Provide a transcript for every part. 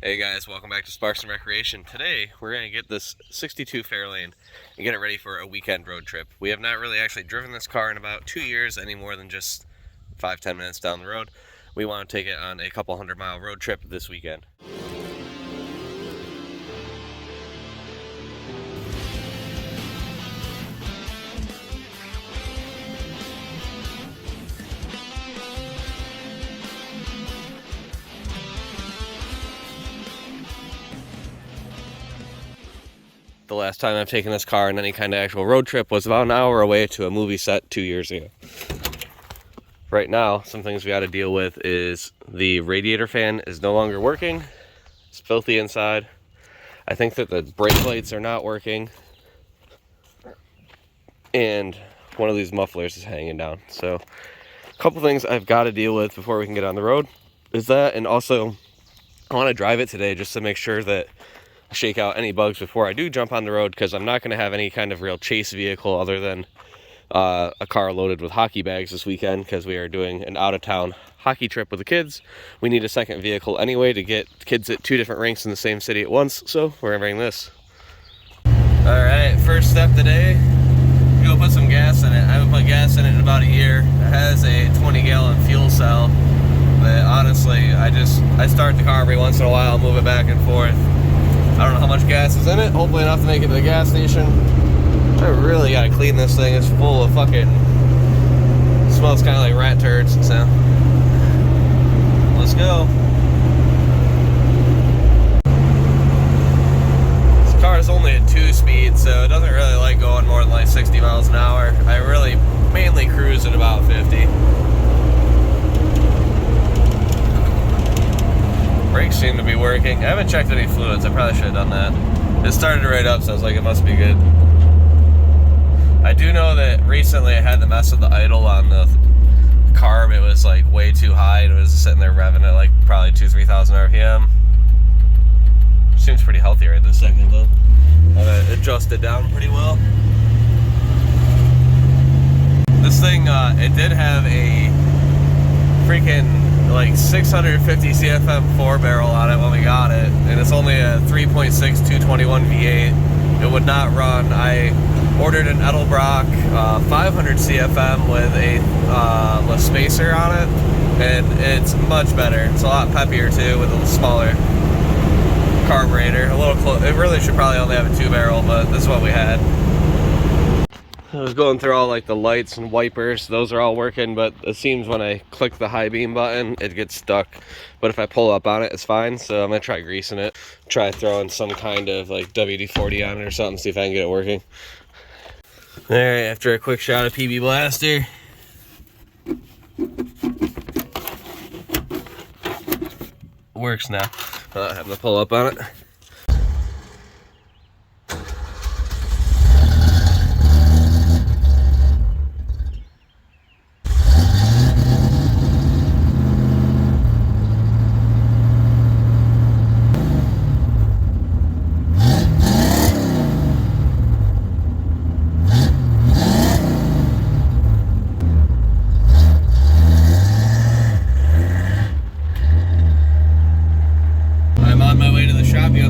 Hey guys, welcome back to Sparks and Recreation. Today we're going to get this 62 Fairlane and get it ready for a weekend road trip. We have not really actually driven this car in about 2 years, any more than just 5-10 minutes down the road. We want to take it on a couple 100-mile road trip this weekend. The last time I've taken this car on any kind of actual road trip was about an hour away to a movie set 2 years ago. Right now, some things we got to deal with is the radiator fan is no longer working. It's filthy inside. I think that the brake lights are not working. And one of these mufflers is hanging down. So a couple things I've got to deal with before we can get on the road is that, and also I want to drive it today just to make sure that I shake out any bugs before I do jump on the road, because I'm not going to have any kind of real chase vehicle other than a car loaded with hockey bags this weekend, because we are doing an out-of-town hockey trip with the kids. We need a second vehicle anyway to get kids at 2 different rinks in the same city at once, so we're going to bring this. Alright, first step today, go put some gas in it. I haven't put gas in it in about a year. It has a 20-gallon fuel cell, but honestly, I start the car every once in a while, move it back and forth. I don't know how much gas is in it, hopefully enough to make it to the gas station. I really gotta clean this thing, it's full of fucking, it smells kind of like rat turds, so let's go. This car is only a 2-speed, so it doesn't really like going more than like 60 miles an hour. I really mainly cruise at about 50. Brakes seem to be working. I haven't checked any fluids. I probably should have done that. It started right up, so I was like, it must be good. I do know that recently I had to mess with the idle on the carb. It was like way too high, and it was sitting there revving at like probably 2,000-3,000 RPM. Seems pretty healthy right this second though. It adjusted down pretty well. This thing, it did have a freaking like 650 CFM 4-barrel on it when we got it, and it's only a 3.6 221 V8. It would not run. I ordered an Edelbrock 500 CFM with a spacer on it, and it's much better. It's a lot peppier too, with a smaller carburetor. A little close. It really should probably only have a 2-barrel, but this is what we had. I was going through all like the lights and wipers. Those are all working, but it seems when I click the high beam button, it gets stuck. But if I pull up on it, it's fine. So I'm gonna try greasing it. Try throwing some kind of like WD-40 on it or something, see if I can get it working. All right, after a quick shot of PB Blaster. Works now. Without having to pull up on it.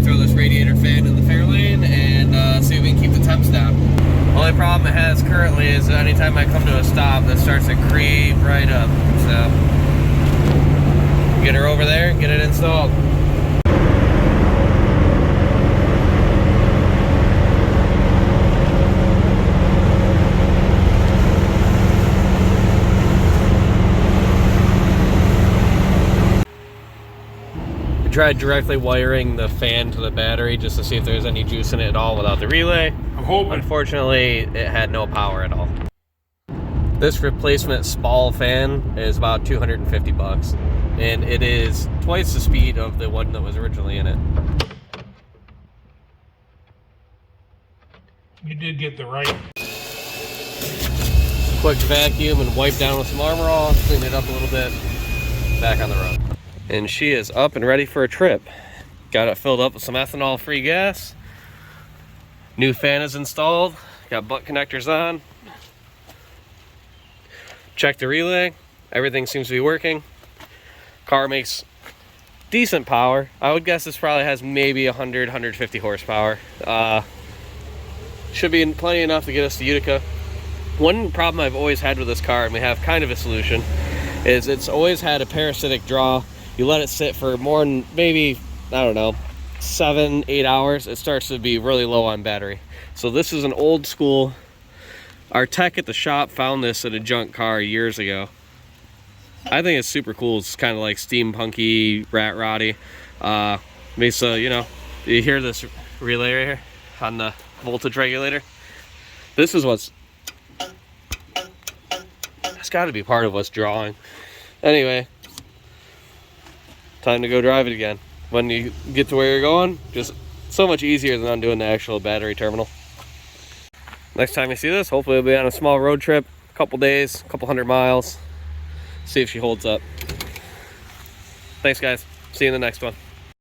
Throw this radiator fan in the Fairlane and see if we can keep the temps down. The only problem it has currently is that anytime I come to a stop, that starts to creep right up. So get her over there and get it installed. Tried directly wiring the fan to the battery just to see if there's any juice in it at all without the relay. I'm hoping. Unfortunately, it had no power at all. This replacement Spall fan is about 250 bucks, and it is twice the speed of the one that was originally in it. You did get the right. Quick vacuum and wipe down with some Armor All, clean it up a little bit, back on the road. And she is up and ready for a trip. Got it filled up with some ethanol-free gas. New fan is installed. Got butt connectors on. Check the relay. Everything seems to be working. Car makes decent power. I would guess this probably has maybe 100, 150 horsepower. Should be plenty enough to get us to Utica. One problem I've always had with this car, and we have kind of a solution, is it's always had a parasitic draw. You let it sit for more than maybe, I don't know, 7-8 hours, it starts to be really low on battery. So this is an old school. Our tech at the shop found this at a junk car years ago. I think it's super cool. It's kind of like steampunky, rat roddy. So, you know, you hear this relay right here on the voltage regulator? This is what's, it's got to be part of what's drawing. Anyway, time to go drive it again. When you get to where you're going, just so much easier than undoing the actual battery terminal. Next time you see this, hopefully it'll be on a small road trip, a couple days, a couple 100 miles. See if she holds up. Thanks guys, see you in the next one.